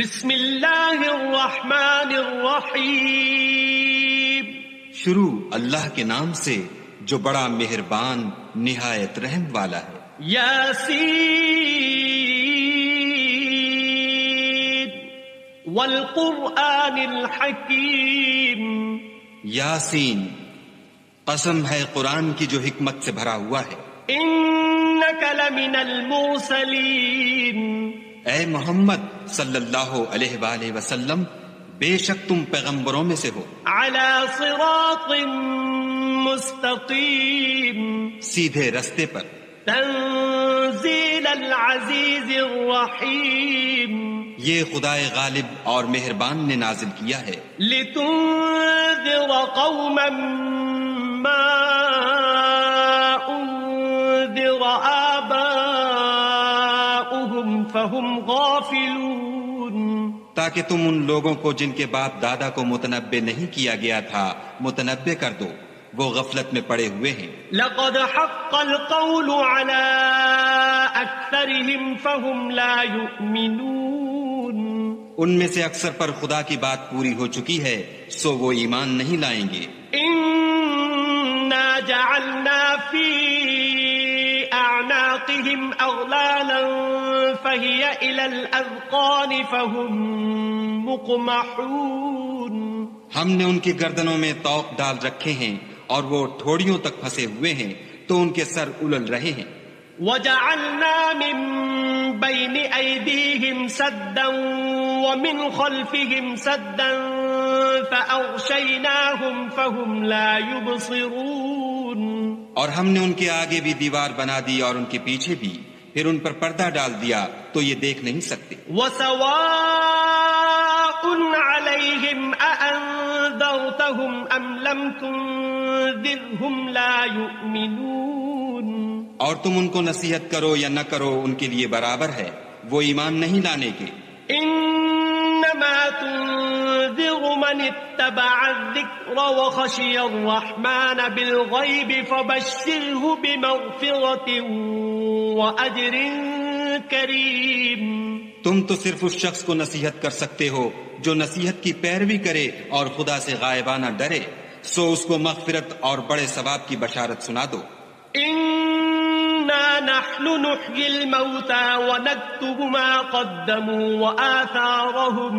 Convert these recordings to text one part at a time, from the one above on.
بسم اللہ الرحمن الرحیم. شروع اللہ کے نام سے جو بڑا مہربان نہایت رحم والا ہے. یاسین والقرآن الحکیم. یاسین، قسم ہے قرآن کی جو حکمت سے بھرا ہوا ہے. انک لمن المرسلین. اے محمد صلی اللہ علیہ وآلہ وسلم، بے شک تم پیغمبروں میں سے ہو. علی صراط مستقیم. سیدھے رستے پر. تنزیل العزیز الرحیم. یہ خدائے غالب اور مہربان نے نازل کیا ہے. لتنذر قوما ما انذر آباؤهم فهم غافلون. تاکہ تم ان لوگوں کو جن کے باپ دادا کو متنبع نہیں کیا گیا تھا متنبع کر دو، وہ غفلت میں پڑے ہوئے ہیں. لقد حق القول على اکثرهم فهم لا يؤمنون. ان میں سے اکثر پر خدا کی بات پوری ہو چکی ہے، سو وہ ایمان نہیں لائیں گے. انا جعلنا في اعناقهم اغلالا فهي الى الاذقان فهم مقمحون. ہم نے ان کی گردنوں میں طوق ڈال رکھے ہیں اور وہ ٹھوڑیوں تک پھنسے ہوئے ہیں تو ان کے سر الل رہے ہیں. وجعلنا من بين أيديهم سدا ومن خلفهم سدا فأغشيناهم فهم لا يبصرون. اور ہم نے ان کے آگے بھی دیوار بنا دی اور ان کے پیچھے بھی، پھر ان پر پردہ ڈال دیا تو یہ دیکھ نہیں سکتے. وسواء عليهم أأنذرتهم أم لم تنذرهم لا يؤمنون. اور تم ان کو نصیحت کرو یا نہ کرو ان کے لیے برابر ہے، وہ ایمان نہیں لانے کے. انما تنذر من اتبع الذکر وخشی الرحمن بالغیب فبشره بمغفرة واجر کریم. تم تو صرف اس شخص کو نصیحت کر سکتے ہو جو نصیحت کی پیروی کرے اور خدا سے غائبانہ ڈرے، سو اس کو مغفرت اور بڑے ثواب کی بشارت سنا دو. انا نحن نحيي الموتى ونكتب ما قدموا وآثارهم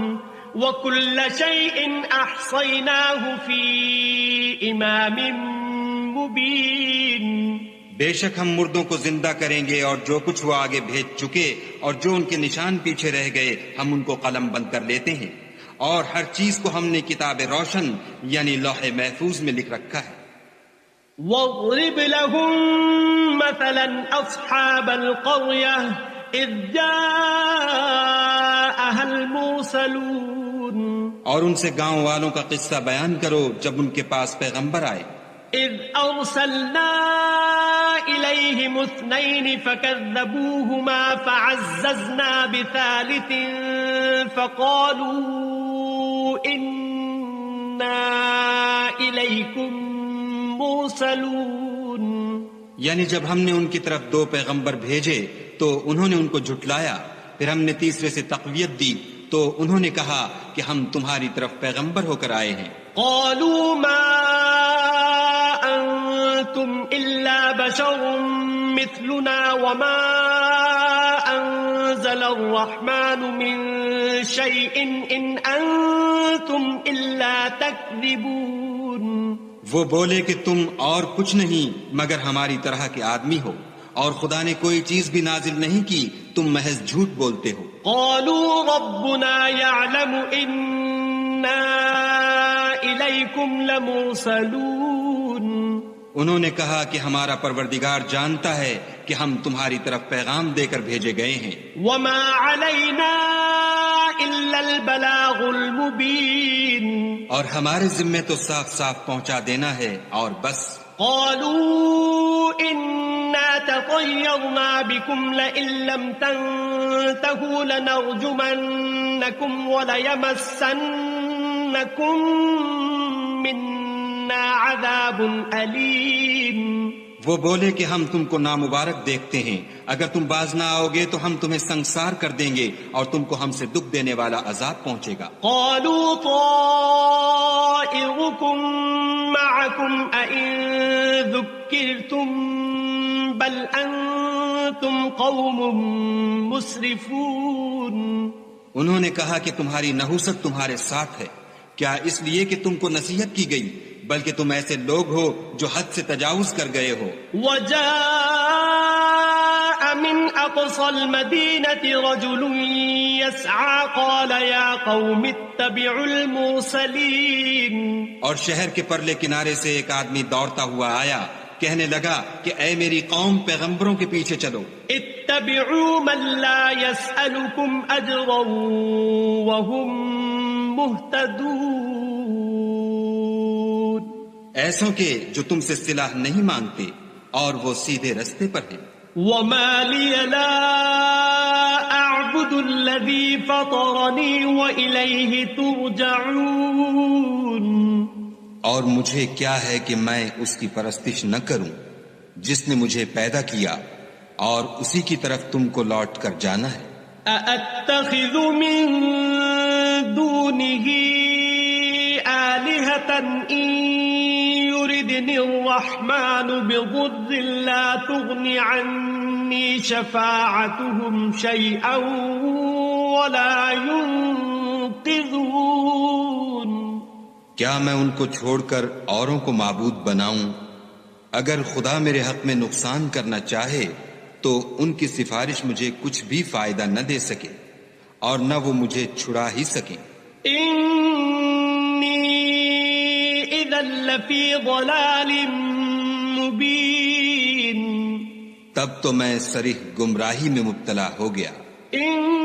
وكل شيء احصيناه في امام مبين. بے شک ہم مردوں کو زندہ کریں گے اور جو کچھ وہ آگے بھیج چکے اور جو ان کے نشان پیچھے رہ گئے ہم ان کو قلم بند کر لیتے ہیں، اور ہر چیز کو ہم نے کتاب روشن یعنی لوح محفوظ میں لکھ رکھا ہے. واضرب لهم مثلا اصحاب القرية اذ جاءها المرسلون. اور ان سے گاؤں والوں کا قصہ بیان کرو جب ان کے پاس پیغمبر آئے. اذ ارسلنا الیہم اثنین فکذبوہما فعززنا بثالث فقالوا انا الیکم مرسلون. یعنی جب ہم نے ان کی طرف 2 پیغمبر بھیجے تو انہوں نے ان کو جھٹلایا، پھر ہم نے تیسرے سے تقویت دی تو انہوں نے کہا کہ ہم تمہاری طرف پیغمبر ہو کر آئے ہیں. قالوا ما انتم الا بشر مثلنا وما انزل الرحمن من شيء ان انتم الا تكذبون. وہ بولے کہ تم اور کچھ نہیں مگر ہماری طرح کے آدمی ہو، اور خدا نے کوئی چیز بھی نازل نہیں کی، تم محض جھوٹ بولتے ہو. قالوا ربنا يعلم إنا إليكم لمرسلون. انہوں نے کہا کہ ہمارا پروردگار جانتا ہے کہ ہم تمہاری طرف پیغام دے کر بھیجے گئے ہیں. وما علينا إلا البلاغ المبين. اور ہمارے ذمے تو صاف صاف پہنچا دینا ہے اور بس. قالوا إنا تطيرنا بكم لئن لم تنتهوا لنرجمنكم وليمسنكم منا عذاب أليم. وہ بولے کہ ہم تم کو نامبارک دیکھتے ہیں، اگر تم باز نہ آؤ گے تو ہم تمہیں سنگسار کر دیں گے اور تم کو ہم سے دکھ دینے والا عذاب پہنچے گا۔ قالوا طائركم معكم أئن ذكرتم بل أنتم قوم مسرفون۔ انہوں نے کہا کہ تمہاری نحوست تمہارے ساتھ ہے، کیا اس لیے کہ تم کو نصیحت کی گئی، بلکہ تم ایسے لوگ ہو جو حد سے تجاوز کر گئے ہو۔ وجاء من أقصى المدينة رجل يسعى قال يا قوم اتبعوا المرسلين۔ اور شہر کے پرلے کنارے سے ایک آدمی دوڑتا ہوا آیا، کہنے لگا کہ اے میری قوم، پیغمبروں کے پیچھے چلو۔ اتبعوا من لا يسألكم أجرا وهم مهتدون۔ ایسوں کے جو تم سے صلہ نہیں مانگتے اور وہ سیدھے رستے پر ہیں۔ وما لي لا أعبد الذي فطرني وإليه ترجعون۔ اور مجھے کیا ہے کہ میں اس کی پرستش نہ کروں جس نے مجھے پیدا کیا اور اسی کی طرف تم کو لوٹ کر جانا ہے۔ أأتخذ من دونه آلهة إن يردني الرحمن بضر لا تغن عني شفاعتهم شيئا ولا ينقذون۔ کیا میں ان کو چھوڑ کر اوروں کو معبود بناؤں؟ اگر خدا میرے حق میں نقصان کرنا چاہے تو ان کی سفارش مجھے کچھ بھی فائدہ نہ دے سکے اور نہ وہ مجھے چھڑا ہی سکیں۔ انی اذا لفی ضلال مبین۔ تب تو میں صریح گمراہی میں مبتلا ہو گیا۔ انی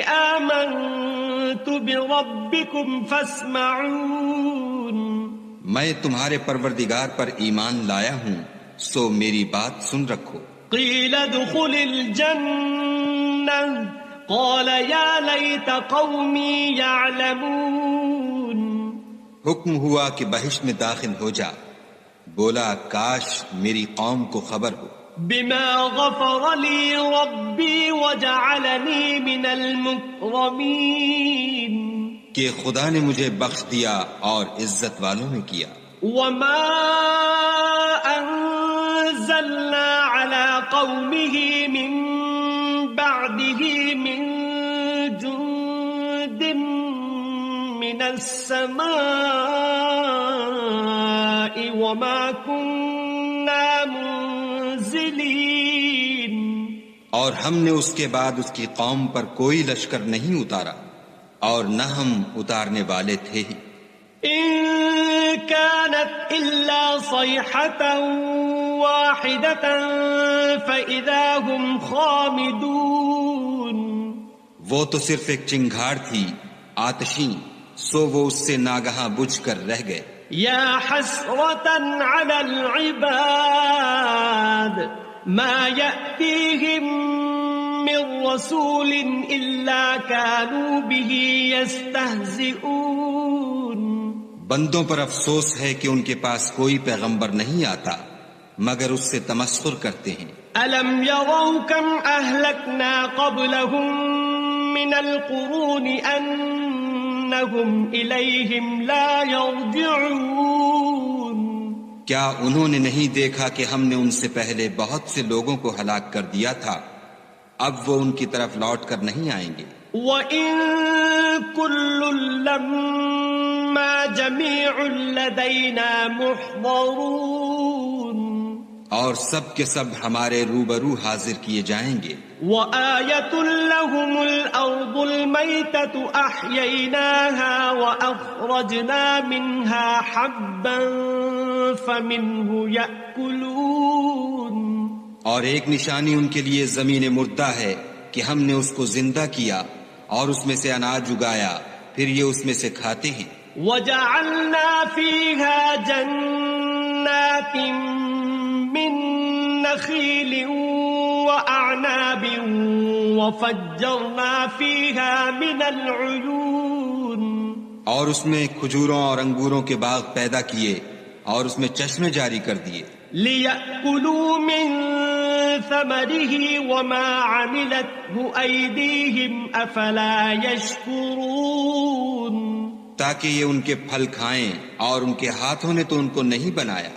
آمنت بربکم فاسمعون۔ میں تمہارے پروردگار پر ایمان لایا ہوں، سو میری بات سن رکھو۔ قیل ادخل الجنہ قال یا لیت قومی یعلمون۔ حکم ہوا کہ بہشت میں داخل ہو جا، بولا کاش میری قوم کو خبر ہو۔ بما غفر لی ربی وجعلنی من المکرمین۔ کہ خدا نے مجھے بخش دیا اور عزت والوں میں کیا۔ وما انزلنا على قومه من بعده من جند من السماء وما كنا منزلين۔ اور ہم نے اس کے بعد اس کی قوم پر کوئی لشکر نہیں اتارا اور نہ ہم اتارنے والے تھے ہی۔ إن كانت إلا صيحة واحدة فإذا هم خامدون۔ وہ تو صرف ایک چنگھاڑ تھی آتشیں، سو وہ اس سے ناگہاں بجھ کر رہ گئے۔ يا حسرة على العباد ما يأتيهم من رسول إلا كانوا به يستهزئون۔ بندوں پر افسوس ہے کہ ان کے پاس کوئی پیغمبر نہیں آتا مگر اس سے تمسخر کرتے ہیں۔ ألم يروا كم أهلكنا قبلهم من القرون أنهم إليهم لا يرجعون۔ کیا انہوں نے نہیں دیکھا کہ ہم نے ان سے پہلے بہت سے لوگوں کو ہلاک کر دیا تھا، اب وہ ان کی طرف لوٹ کر نہیں آئیں گے۔ وَإِن كُلٌّ لَّمَّا جَمِيعٌ لَّدَيْنَا مُحْضَرُونَ۔ اور سب کے سب ہمارے روبرو حاضر کیے جائیں گے۔ وَآيَةٌ لَّهُمُ الْأَرْضُ الْمَيْتَةُ أَحْيَيْنَاهَا وَأَخْرَجْنَا مِنْهَا حَبًّا فَمِنْهُ يَأْكُلُونَ۔ اور ایک نشانی ان کے لیے زمین مردہ ہے کہ ہم نے اس کو زندہ کیا اور اس میں سے اناج اگایا، پھر یہ اس میں سے کھاتے ہیں۔ وَجَعَلْنَا فِيهَا جَنَّاتٍ مِّن نَخِيلٍ وَأَعْنَابٍ وَفَجَّرْنَا فِيهَا مِنَ الْعُيُونِ۔ اور اس میں کھجوروں اور انگوروں کے باغ پیدا کیے اور اس میں چشمے جاری کر دیے لِيَأْكُلُوا مِن ثَمَرِهِ وَمَا عَمِلَتْهُ أَيْدِيهِمْ أَفَلَا يَشْكُرُونَ تاکہ یہ ان کے پھل کھائیں اور ان کے ہاتھوں نے تو ان کو نہیں بنایا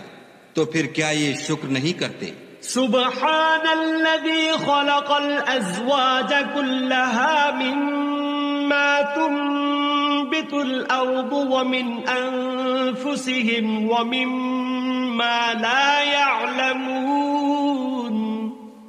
تو پھر کیا یہ شکر نہیں کرتے سبحان الذي خلق الأزواج كلها مما تنبت الأرض ومن أنفسهم ومما لا يعلمون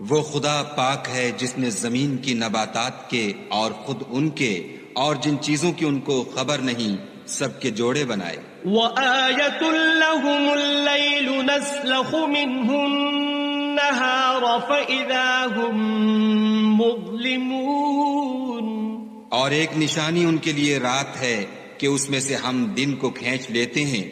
وہ خدا پاک ہے جس نے زمین کی نباتات کے اور خود ان کے اور جن چیزوں کی ان کو خبر نہیں سب کے جوڑے بنائے وَآيَةٌ لَهُمُ اللَّيْلُ نَسْلَخُ مِنْهُ النَّهَارَ فَإِذَا هُمْ مُظْلِمُونَ اور ایک نشانی ان کے لیے رات ہے کہ اس میں سے ہم دن کو کھینچ لیتے ہیں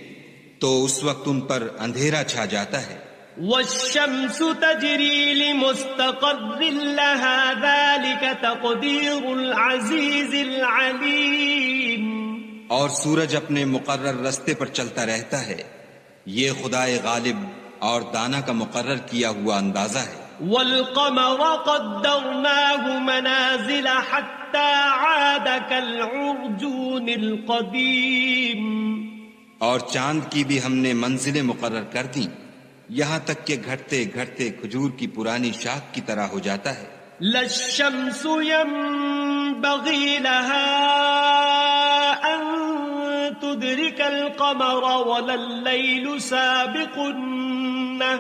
تو اس وقت ان پر اندھیرا چھا جاتا ہے وَالشَّمْسُ تَجْرِي لِمُسْتَقَرٍّ لَهَا ذَلِكَ تَقْدِيرُ الْعَزِيزِ الْعَلِيمِ اور سورج اپنے مقرر رستے پر چلتا رہتا ہے یہ خدائے غالب اور دانا کا مقرر کیا ہوا اندازہ ہے وَالْقَمَرَ قَدَّرْنَاهُ مَنَازِلَ حَتَّى عَادَ كَالْعُرْجُونِ الْقَدِيمِ اور چاند کی بھی ہم نے منزلیں مقرر کر دیں یہاں تک کہ گھٹتے گھٹتے کھجور کی پرانی شاخ کی طرح ہو جاتا ہے لَا الشَّمْسُ يَنبَغِي لَهَا أَن تُدْرِكَ الْقَمَرَ وَلَا اللَّيْلُ سَابِقُ النَّهَارِ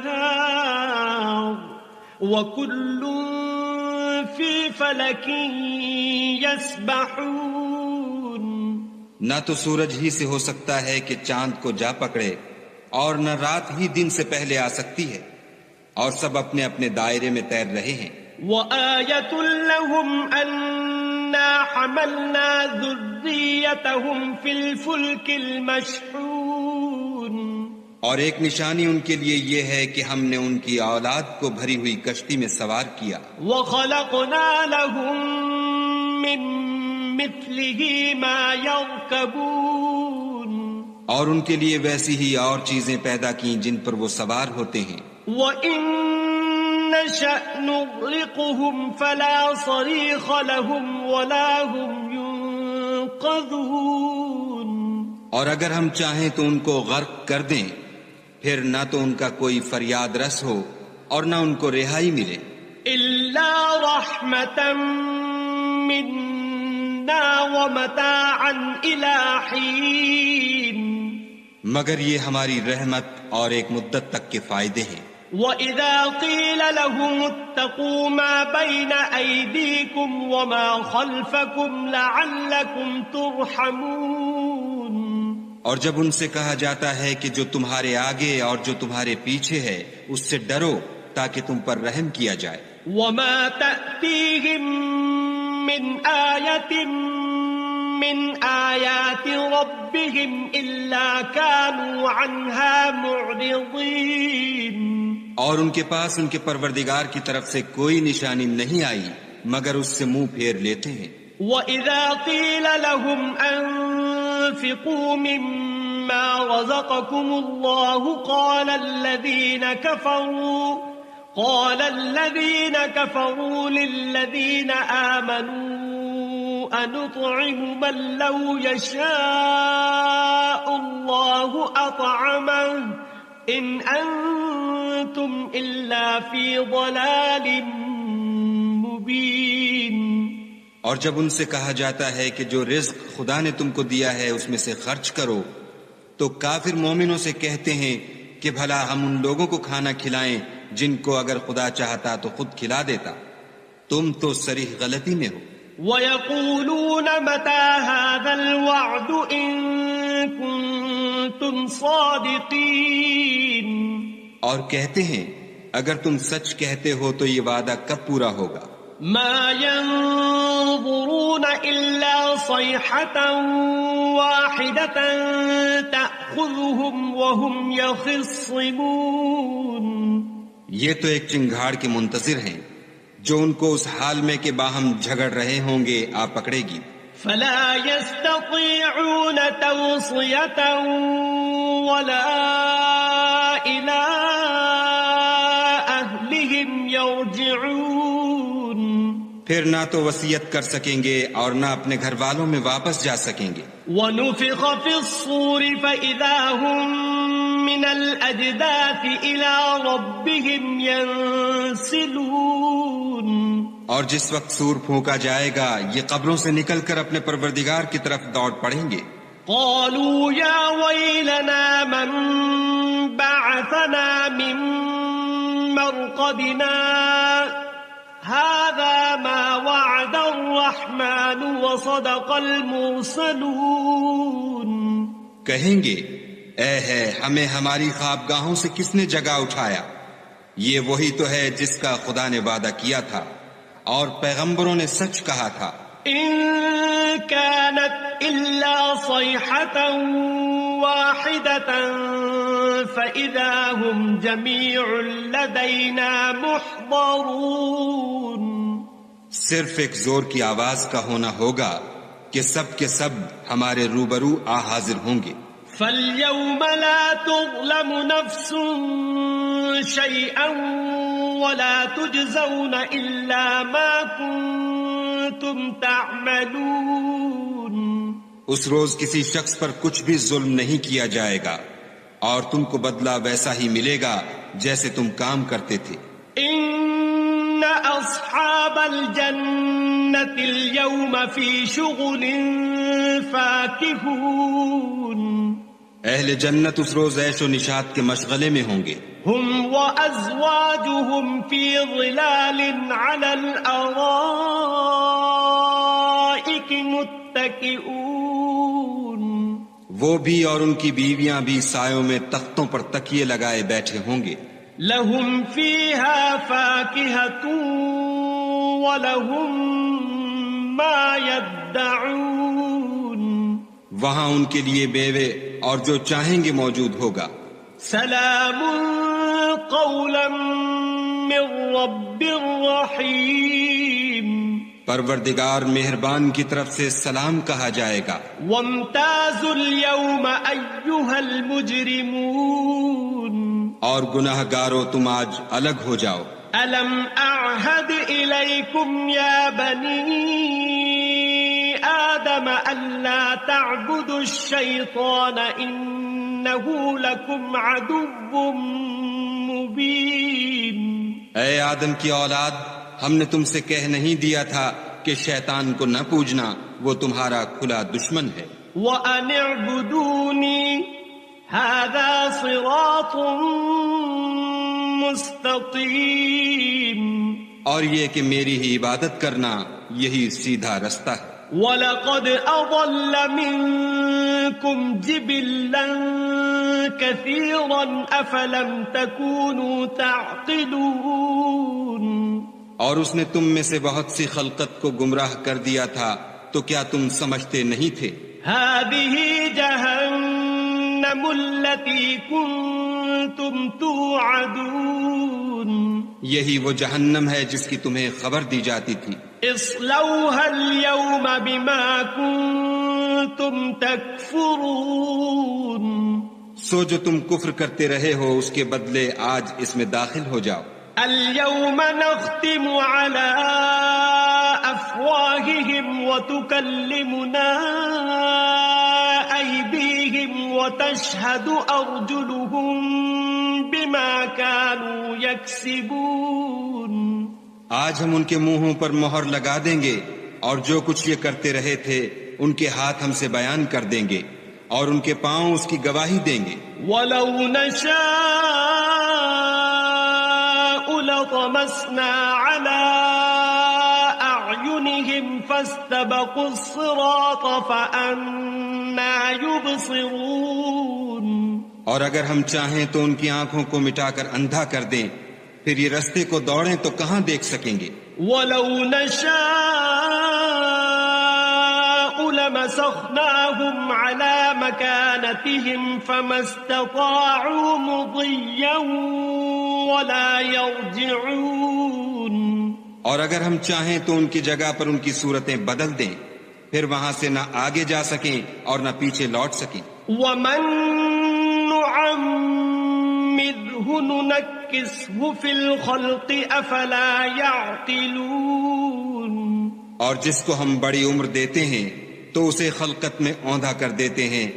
وَكُلٌّ فِي فَلَكٍ يَسْبَحُونَ نہ تو سورج ہی سے ہو سکتا ہے کہ چاند کو جا پکڑے اور نہ رات ہی دن سے پہلے آ سکتی ہے اور سب اپنے اپنے دائرے میں تیر رہے ہیں وَآيَةٌ لَهُمْ أَنَّا حَمَلْنَا ذُرِّيَّتَهُمْ فِي الْفُلْكِ الْمَشْحُونِ اور ایک نشانی ان کے لیے یہ ہے کہ ہم نے ان کی اولاد کو بھری ہوئی کشتی میں سوار کیا وَخَلَقْنَا لَهُم مِّن مِّثْلِهِ مَا يَرْكَبُونَ اور ان کے لیے ویسی ہی اور چیزیں پیدا کی جن پر وہ سوار ہوتے ہیں وَإِن نَّشَأْ نُغْرِقْهُمْ فَلَا صَرِيخَ لَهُمْ وَلَا هُمْ يُنقَذُونَ اور اگر ہم چاہیں تو ان کو غرق کر دیں پھر نہ تو ان کا کوئی فریاد رس ہو اور نہ ان کو رہائی ملے إِلَّا رَحْمَةً مِّنَّا وَمَتَاعًا إِلَى حِينٍ مگر یہ ہماری رحمت اور ایک مدت تک کے فائدے ہیں وَإِذَا قِيلَ لَهُمُ اتَّقُوا مَا بَيْنَ أَيْدِيكُمْ وَمَا خَلْفَكُمْ لَعَلَّكُمْ تُرْحَمُونَ اور جب ان سے کہا جاتا ہے کہ جو تمہارے آگے اور جو تمہارے پیچھے ہے اس سے ڈرو تاکہ تم پر رحم کیا جائے وَمَا تَأْتِيهِم مِّنْ آيَةٍ مِّنْ آيَاتِ رَبِّهِمْ إِلَّا كَانُوا عَنْهَا مُعْرِضِينَ اور ان کے پاس ان کے پروردگار کی طرف سے کوئی نشانی نہیں آئی مگر اس سے منہ پھیر لیتے ہیں وَإِذَا قِيلَ لَهُمْ أَنفِقُوا مِمَّا رَزَقَكُمُ اللَّهُ قَالَ الَّذِينَ كَفَرُوا لِلَّذِينَ آمَنُوا أَنُطْعِمُ مَن لَّوْ يَشَاءُ اللَّهُ أَطْعَمَهُ إِنْ أَنتُمْ إِلَّا فِي ضَلَالٍ مُبِينٍ اور جب ان سے کہا جاتا ہے کہ جو رزق خدا نے تم کو دیا ہے اس میں سے خرچ کرو تو کافر مومنوں سے کہتے ہیں کہ بھلا ہم ان لوگوں کو کھانا کھلائیں جن کو اگر خدا چاہتا تو خود کھلا دیتا تم تو صریح غلطی میں ہو وَيَقُولُونَ مَتَى هَذَا الْوَعْدُ إِن كُنتُمْ صَادِقِينَ اور کہتے ہیں اگر تم سچ کہتے ہو تو یہ وعدہ کب پورا ہوگا مَا يَنظُرُونَ إِلَّا صَيْحَةً وَاحِدَةً تَأْخُذُهُمْ وَهُمْ يَخِصِّمُونَ یہ تو ایک چنگھاڑ کے منتظر ہیں جو ان کو اس حال میں کہ باہم جھگڑ رہے ہوں گے آ پکڑے گی فَلَا يَسْتَطِيعُونَ تَوْصِيَةً ولا إلى أهلهم يرجعون. پھر نہ تو وصیت کر سکیں گے اور نہ اپنے گھر والوں میں واپس جا سکیں گے. ونفخ في الصور فإذا هم من الأجداث إلى ربهم ينسلون. اور جس وقت سور پھونکا جائے گا یہ قبروں سے نکل کر اپنے پروردگار کی طرف دوڑ پڑیں گے. قالوا يا ويلنا من بعثنا من مرقدنا هذا ما وعد الرحمن وصدق المرسلون. کہیں گے اے ہے ہمیں ہماری خوابگاہوں سے کس نے جگا اٹھایا، یہ وہی تو ہے جس کا خدا نے وعدہ کیا تھا اور پیغمبروں نے سچ کہا تھا. إن كانت إلا صيحة واحدة فإذا هم جميع لدينا محضرون. صرف ایک زور کی آواز کا ہونا ہوگا کہ سب کے سب ہمارے روبرو آ حاضر ہوں گے. فاليوم لا تظلم نفس شيئا ولا تجزون إلا ما كنتم تعملون. اس روز کسی شخص پر کچھ بھی ظلم نہیں کیا جائے گا اور تم کو بدلہ ویسا ہی ملے گا جیسے تم کام کرتے تھے. إن أصحاب الجنة اليوم في شغل فاكهون. اہل جنت اس روز عیش و نشاط کے مشغلے میں ہوں گے. هم وأزواجهم في ظلال على الأرائك متكئون. وہ بھی اور ان کی بیویاں بھی سایوں میں تختوں پر تکیے لگائے بیٹھے ہوں گے. لهم فيها فاكهة ولهم ما يدعون. وہاں ان کے لیے میوے اور جو چاہیں گے موجود ہوگا. سلام قولا من رب رحیم. پروردگار مہربان کی طرف سے سلام کہا جائے گا. وامتازوا اليوم أيها المجرمون. اور گناہ گارو تم آج الگ ہو جاؤ. ألم أعهد إليكم يا بني آدم ألا تعبدوا الشيطان إنه لكم عدو مبين. اے آدم کی اولاد، ہم نے تم سے کہہ نہیں دیا تھا کہ شیطان کو نہ پوجنا، وہ تمہارا کھلا دشمن ہے. وَأَنِ اعْبُدُونِي هَذَا صِرَاطٌ مُسْتَقِيمٌ. اور یہ کہ میری ہی عبادت کرنا یہی سیدھا رستہ ہے. وَلَقَدْ أَضَلَّ مِنكُمْ جِبِلًّا كَثِيرًا أَفَلَمْ تَكُونُوا تَعْقِلُونَ. اور اس نے تم میں سے بہت سی خلقت کو گمراہ کر دیا تھا تو کیا تم سمجھتے نہیں تھے؟ هَذِهِ جَهَنَّمُ الَّتِي كُنتُمْ تُوعَدُونَ. یہی وہ جہنم ہے جس کی تمہیں خبر دی جاتی تھی. اصلوها اليوم بما كنتم تكفرون. سو جو تم کفر کرتے رہے ہو اس کے بدلے آج اس میں داخل ہو جاؤ. اليوم نختم على أفواههم وتكلمنا أيديهم وتشهد أرجلهم بما كانوا يكسبون. آج ہم ان کے منہوں پر مہر لگا دیں گے اور جو کچھ یہ کرتے رہے تھے ان کے ہاتھ ہم سے بیان کر دیں گے اور ان کے پاؤں اس کی گواہی دیں گے. وَلَوْ نَشَاءُ لَطَمَسْنَا عَلَىٰ أَعْيُنِهِمْ فَاسْتَبَقُوا الصِّرَاطَ فَأَنَّىٰ يُبْصِرُونَ. اور اگر ہم چاہیں تو ان کی آنکھوں کو مٹا کر اندھا کر دیں، پھر یہ رستے کو دوڑیں تو کہاں دیکھ سکیں گے. وَلَوْ نَشَاءُ لَمَسَخْنَاهُمْ عَلَىٰ مَكَانَتِهِمْ فَمَا اسْتَطَاعُوا مُضِيًّا وَلَا يَرْجِعُونَ. اور اگر ہم چاہیں تو ان کی جگہ پر ان کی صورتیں بدل دیں، پھر وہاں سے نہ آگے جا سکیں اور نہ پیچھے لوٹ سکیں. وَمَن نعمره ننكسه في الخلق أفلا يعقلون. اور جس کو ہم بڑی عمر دیتے ہیں تو اسے خلقت میں اوندھا کر دیتے ہیں،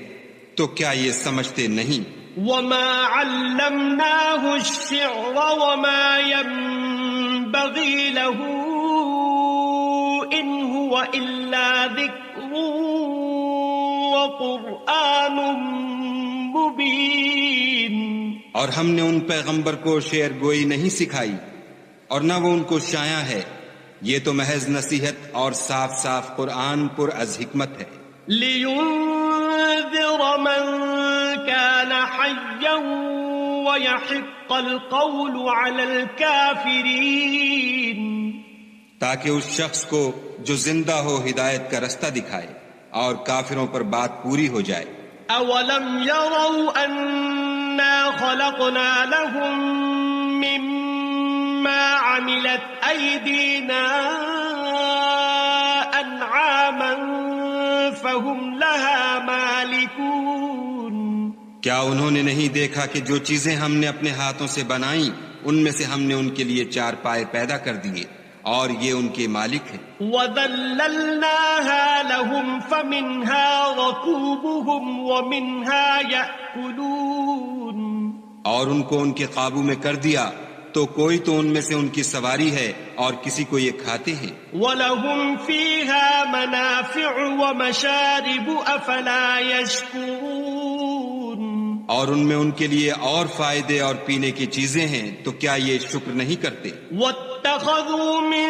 تو کیا یہ سمجھتے نہیں؟ وما علمناه الشعر وما ينبغي له إن هو إلا ذكر وقرآن مبين. اور ہم نے ان پیغمبر کو شعر گوئی نہیں سکھائی اور نہ وہ ان کو شایع ہے، یہ تو محض نصیحت اور صاف صاف قرآن پر از حکمت ہے. لِيُنذِرَ مَن كَانَ حَيًّا وَيَحِقَّ الْقَوْلُ عَلَى الْكَافِرِينَ. تاکہ اس شخص کو جو زندہ ہو ہدایت کا رستہ دکھائے اور کافروں پر بات پوری ہو جائے. أَوَلَمْ يَرَوْا أَنَّا خَلَقْنَا لَهُم مِّمَّا عَمِلَتْ أَيْدِينَا أَنْعَامًا فَهُمْ لَهَا مَالِكُونَ. کیا انہوں نے نہیں دیکھا کہ جو چیزیں ہم نے اپنے ہاتھوں سے بنائیں ان میں سے ہم نے ان کے لیے چار پائے پیدا کر دیے اور یہ ان کے مالک ہیں. وَذَلَّلْنَاهَا لَهُمْ فَمِنْهَا رَكُوبُهُمْ وَمِنْهَا يَأْكُلُونَ. اور ان کو ان کے قابو میں کر دیا تو کوئی تو ان میں سے ان کی سواری ہے اور کسی کو یہ کھاتے ہیں. وَلَهُمْ فِيهَا مَنَافِعُ وَمَشَارِبُ أَفَلَا يَشْكُرُونَ. اور ان میں ان کے لیے اور فائدے اور پینے کی چیزیں ہیں تو کیا یہ شکر نہیں کرتے؟ وَاتَّخَذُوا مِن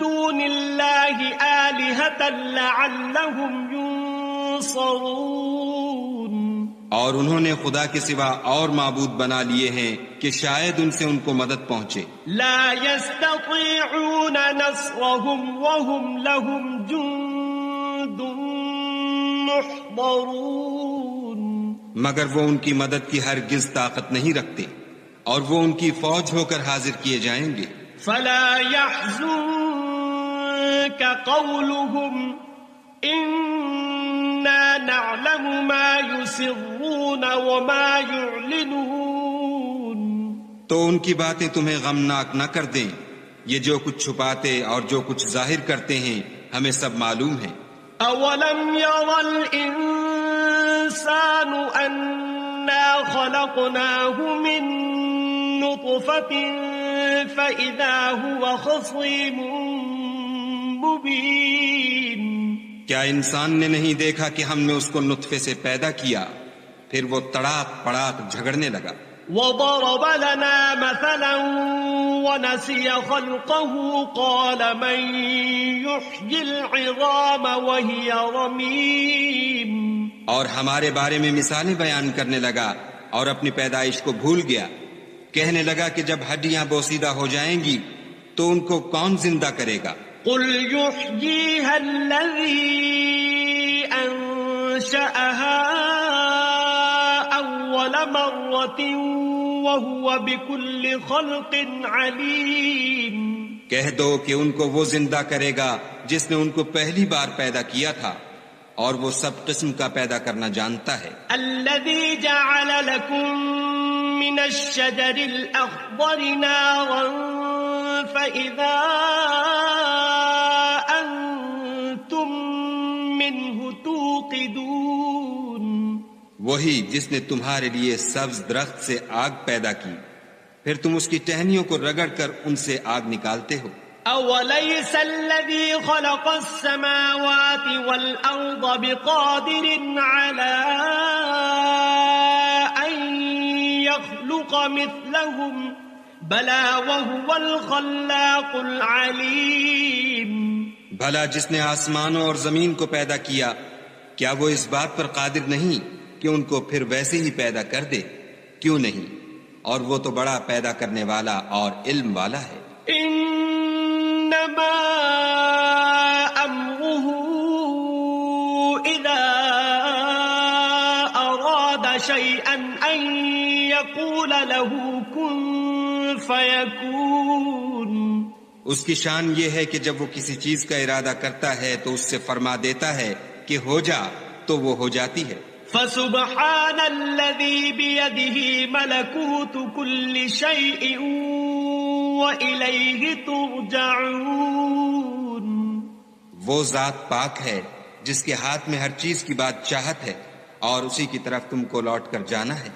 دُونِ اللَّهِ آلِهَةً لَعَلَّهُمْ يُنصَرُونَ. اور انہوں نے خدا کے سوا اور معبود بنا لیے ہیں کہ شاید ان سے ان کو مدد پہنچے. لا يستطيعون نصرهم وهم لهم جند محضرون. مگر وہ ان کی مدد کی ہرگز طاقت نہیں رکھتے اور وہ ان کی فوج ہو کر حاضر کیے جائیں گے. فلا يحزنك قولهم إنا نعلم ما يسرون وما يعلنون. تو ان کی باتیں تمہیں غمناک نہ کر دیں، یہ جو کچھ چھپاتے اور جو کچھ ظاہر کرتے ہیں ہمیں سب معلوم ہے. أولم ير الإنسان أنا خلقناه من نطفة فإذا هو خصيم مبين. کیا انسان نے نہیں دیکھا کہ ہم نے اس کو نطفے سے پیدا کیا پھر وہ تڑاک پڑاک جھگڑنے لگا. وضرب لنا مثلا ونسي خلقه قال من يحيي العظام وهي رميم. اور ہمارے بارے میں مثالیں بیان کرنے لگا اور اپنی پیدائش کو بھول گیا. کہنے لگا کہ جب ہڈیاں بوسیدہ ہو جائیں گی تو ان کو کون زندہ کرے گا؟ قل يحييها الذي أنشأها أول مرة وهو بكل خلق عليم. کہہ دو کہ ان کو وہ زندہ کرے گا جس نے ان کو پہلی بار پیدا کیا تھا اور وہ سب قسم کا پیدا کرنا جانتا ہے. الذي جعل لكم من الشجر الأخضر نارا فإذا أنتم منه توقدون. وہی جس نے تمہارے لیے سبز درخت سے آگ پیدا کی پھر تم اس کی ٹہنیوں کو رگڑ کر ان سے آگ نکالتے ہو. أوليس الذي خلق السماوات والأرض بقادر على أن يخلق مثلهم بلى وهو الخلاق العليم. بھلا جس نے آسمانوں اور زمین کو پیدا کیا کیا وہ اس بات پر قادر نہیں کہ ان کو پھر ویسے ہی پیدا کر دے؟ کیوں نہیں، اور وہ تو بڑا پیدا کرنے والا اور علم والا ہے. انما امره اذا اراد شيئا ان يقول له كن فيكون. اس کی شان یہ ہے کہ جب وہ کسی چیز کا ارادہ کرتا ہے تو اس سے فرما دیتا ہے کہ ہو جا تو وہ ہو جاتی ہے. فسبحان الذي بيده ملكوت كل شيء وإليه ترجعون. وہ ذات پاک ہے جس کے ہاتھ میں ہر چیز کی بادشاہت ہے اور اسی کی طرف تم کو لوٹ کر جانا ہے.